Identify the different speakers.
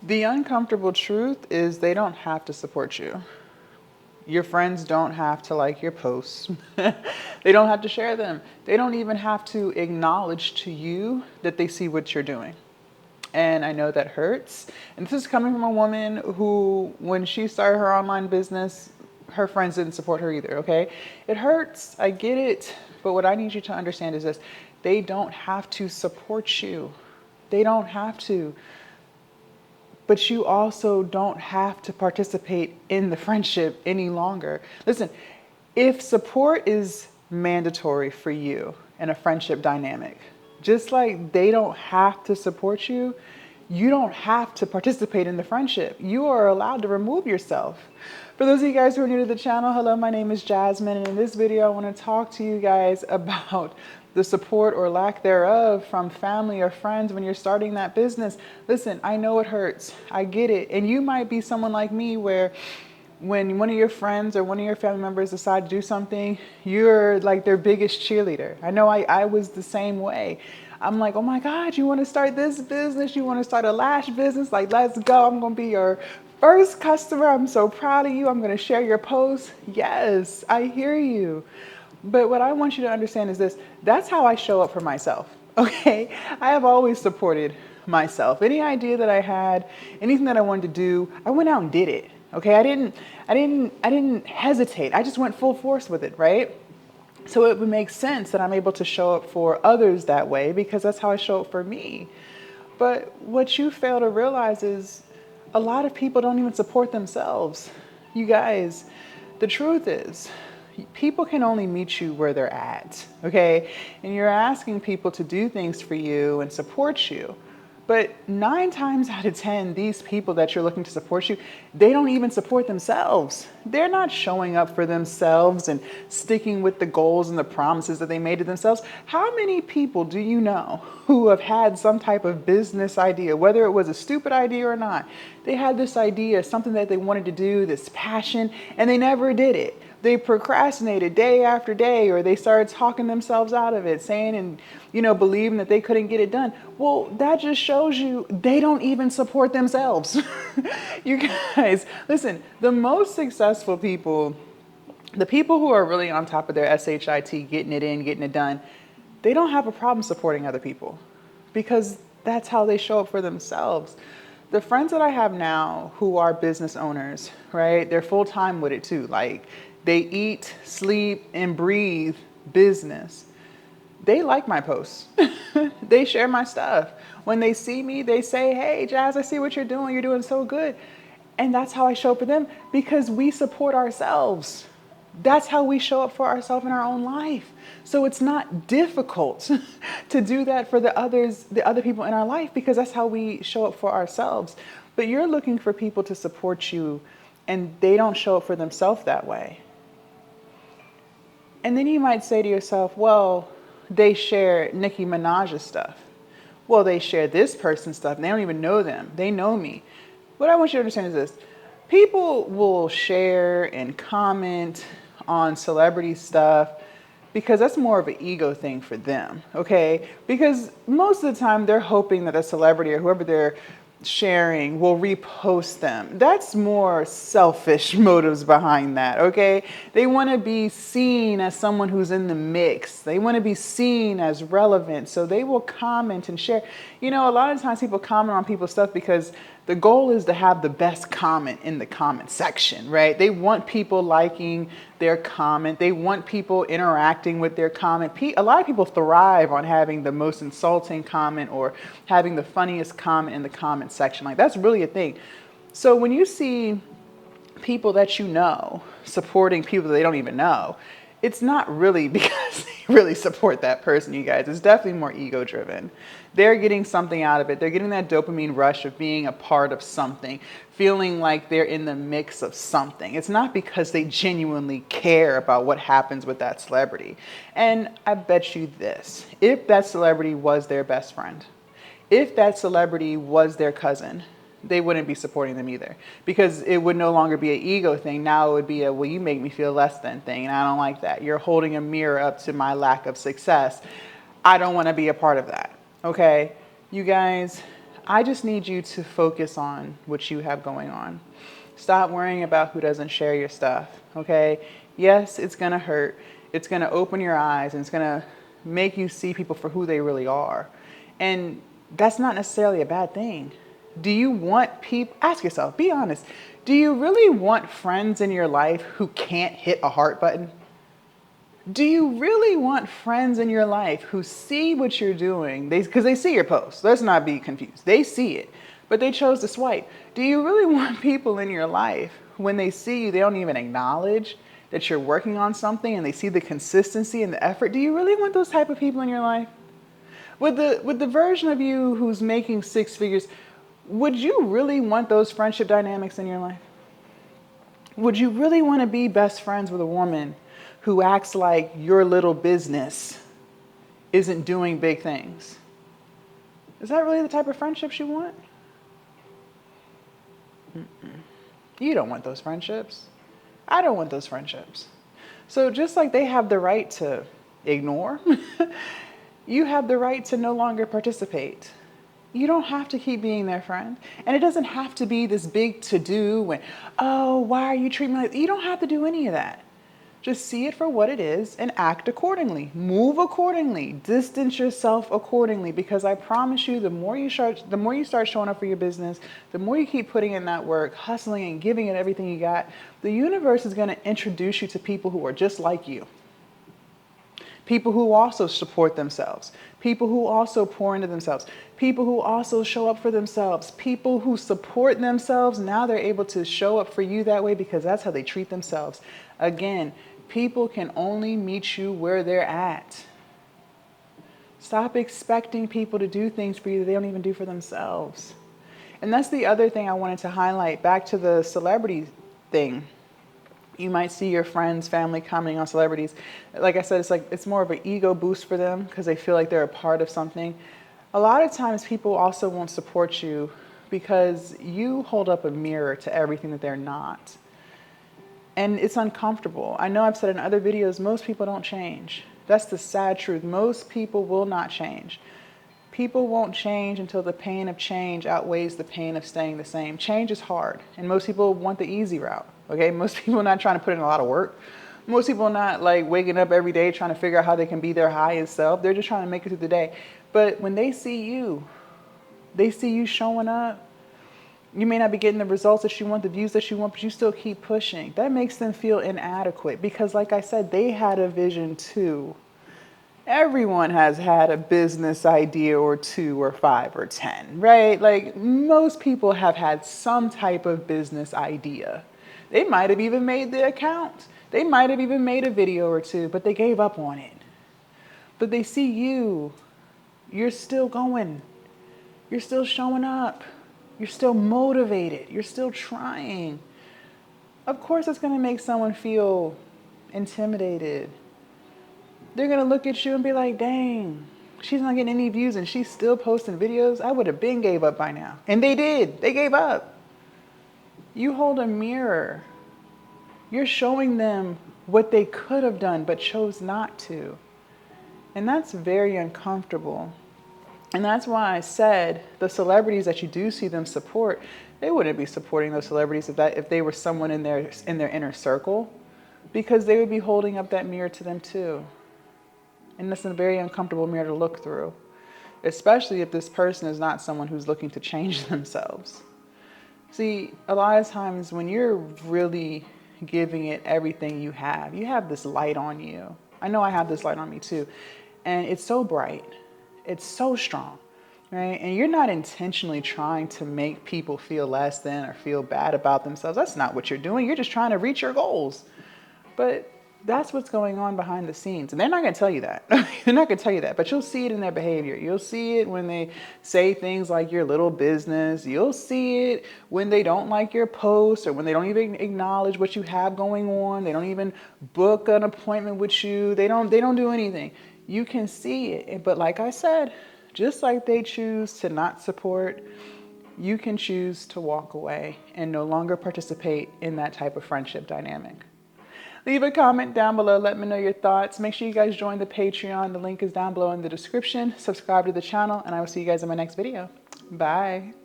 Speaker 1: The uncomfortable truth is they don't have to support you. Your friends don't have to like your posts. They don't have to share them. They don't even have to acknowledge to you that they see what you're doing. And I know that hurts. And this is coming from a woman who, when she started her online business, her friends didn't support her either, okay? It hurts. I get it. But what I need you to understand is this: they don't have to support you. They don't have to. But you also don't have to participate in the friendship any longer. Listen, if support is mandatory for you in a friendship dynamic, just like they don't have to support you, you don't have to participate in the friendship. You are allowed to remove yourself. For those of you guys who are new to the channel, hello, my name is Jasmine, and in this video I want to talk to you guys about the support or lack thereof from family or friends when you're starting that business. Listen, I know it hurts. I get it. And you might be someone like me where when one of your friends or one of your family members decide to do something, you're like their biggest cheerleader. I know I was the same way. I'm like, oh my God, you want to start this business? You want to start a lash business? Like, let's go. I'm going to be your first customer. I'm so proud of you. I'm going to share your posts. Yes, I hear you. But what I want you to understand is this: that's how I show up for myself. Okay. I have always supported myself. Any idea that I had, anything that I wanted to do, I went out and did it. Okay. I didn't hesitate. I just went full force with it. Right. So it would make sense that I'm able to show up for others that way because that's how I show up for me. But what you fail to realize is a lot of people don't even support themselves. You guys, the truth is, people can only meet you where they're at, okay? And you're asking people to do things for you and support you. But 9 times out of 10, these people that you're looking to support you, they don't even support themselves. They're not showing up for themselves and sticking with the goals and the promises that they made to themselves. How many people do you know who have had some type of business idea, whether it was a stupid idea or not? They had this idea, something that they wanted to do, this passion, and they never did it. They procrastinated day after day, or they started talking themselves out of it, saying and, believing that they couldn't get it done. Well, that just shows you they don't even support themselves. You guys, listen, the most successful people, the people who are really on top of their SHIT, getting it in, getting it done, they don't have a problem supporting other people because that's how they show up for themselves. The friends that I have now who are business owners, right? They're full time with it too. Like, they eat, sleep, and breathe business. They like my posts. They share my stuff. When they see me, they say, hey, Jazz, I see what you're doing. You're doing so good. And that's how I show up for them because we support ourselves. That's how we show up for ourselves in our own life. So it's not difficult to do that for the other people in our life because that's how we show up for ourselves. But you're looking for people to support you and they don't show up for themselves that way. And then you might say to yourself, well, they share Nicki Minaj's stuff. Well, they share this person's stuff and they don't even know them. They know me. What I want you to understand is this: people will share and comment on celebrity stuff because that's more of an ego thing for them, okay? Because most of the time they're hoping that a celebrity or whoever they're sharing will repost them. That's more selfish motives behind that, okay? They want to be seen as someone who's in the mix. They want to be seen as relevant. So they will comment and share. A lot of times people comment on people's stuff because the goal is to have the best comment in the comment section, right? They want people liking their comment. They want people interacting with their comment. A lot of people thrive on having the most insulting comment or having the funniest comment in the comment section. Like, that's really a thing. So when you see people that you know supporting people that they don't even know, it's not really because they really support that person, you guys. It's definitely more ego driven. They're getting something out of it. They're getting that dopamine rush of being a part of something, feeling like they're in the mix of something. It's not because they genuinely care about what happens with that celebrity. And I bet you this: if that celebrity was their best friend, if that celebrity was their cousin, they wouldn't be supporting them either, because it would no longer be an ego thing. Now it would be a, well, you make me feel less than thing, and I don't like that. You're holding a mirror up to my lack of success. I don't want to be a part of that. Okay, you guys, I just need you to focus on what you have going on. Stop worrying about who doesn't share your stuff, okay? Yes, it's gonna hurt. It's gonna open your eyes and it's gonna make you see people for who they really are. And that's not necessarily a bad thing. Do you want people, ask yourself, be honest, do you really want friends in your life who can't hit a heart button? Do you really want friends in your life who see what you're doing? Because they see your posts. Let's not be confused. They see it, but they chose to swipe. Do you really want people in your life when they see you, they don't even acknowledge that you're working on something and they see the consistency and the effort? Do you really want those type of people in your life? With the version of you who's making six figures, would you really want those friendship dynamics in your life? Would you really want to be best friends with a woman who acts like your little business isn't doing big things? Is that really the type of friendships you want? You don't want those friendships. I don't want those friendships. So just like they have the right to ignore, you have the right to no longer participate. You don't have to keep being their friend. And it doesn't have to be this big to-do when, oh, why are you treating me like that? You don't have to do any of that. Just see it for what it is and act accordingly. Move accordingly. Distance yourself accordingly, because I promise you, the more you start showing up for your business, the more you keep putting in that work, hustling and giving it everything you got, the universe is going to introduce you to people who are just like you. People who also support themselves. People who also pour into themselves. People who also show up for themselves. People who support themselves. Now they're able to show up for you that way because that's how they treat themselves. Again, people can only meet you where they're at. Stop expecting people to do things for you that they don't even do for themselves. And that's the other thing I wanted to highlight. Back to the celebrity thing. You might see your friends, family commenting on celebrities. Like I said, it's more of an ego boost for them because they feel like they're a part of something. A lot of times people also won't support you because you hold up a mirror to everything that they're not. And it's uncomfortable. I know I've said in other videos, most people don't change. That's the sad truth. Most people will not change. People won't change until the pain of change outweighs the pain of staying the same. Change is hard, and most people want the easy route. Okay, most people are not trying to put in a lot of work. Most people are not like waking up every day trying to figure out how they can be their highest self. They're just trying to make it through the day. But when they see you showing up. You may not be getting the results that you want, the views that you want, but you still keep pushing. That makes them feel inadequate because, like I said, they had a vision too. Everyone has had a business idea or 2 or 5 or 10, right? Like most people have had some type of business idea. They might have even made the account. They might have even made a video or 2, but they gave up on it. But they see you. You're still going. You're still showing up. You're still motivated. You're still trying. Of course, it's going to make someone feel intimidated. They're going to look at you and be like, dang, she's not getting any views and she's still posting videos. I would have been gave up by now. And they did. They gave up. You hold a mirror. You're showing them what they could have done but chose not to. And that's very uncomfortable. And that's why I said the celebrities that you do see them support, they wouldn't be supporting those celebrities if they were someone in their inner circle, because they would be holding up that mirror to them too. And that's a very uncomfortable mirror to look through, especially if this person is not someone who's looking to change themselves. See, a lot of times when you're really giving it everything you have this light on you. I know I have this light on me too. And it's so bright. It's so strong, right? And you're not intentionally trying to make people feel less than or feel bad about themselves. That's not what you're doing. You're just trying to reach your goals. But that's what's going on behind the scenes. And they're not going to tell you that. They're not going to tell you that. But you'll see it in their behavior. You'll see it when they say things like your little business. You'll see it when they don't like your posts or when they don't even acknowledge what you have going on. They don't even book an appointment with you. They don't do anything. You can see it. But like I said, just like they choose to not support, you can choose to walk away and no longer participate in that type of friendship dynamic. Leave a comment down below. Let me know your thoughts. Make sure you guys join the Patreon. The link is down below in the description. Subscribe to the channel, and I will see you guys in my next video. Bye.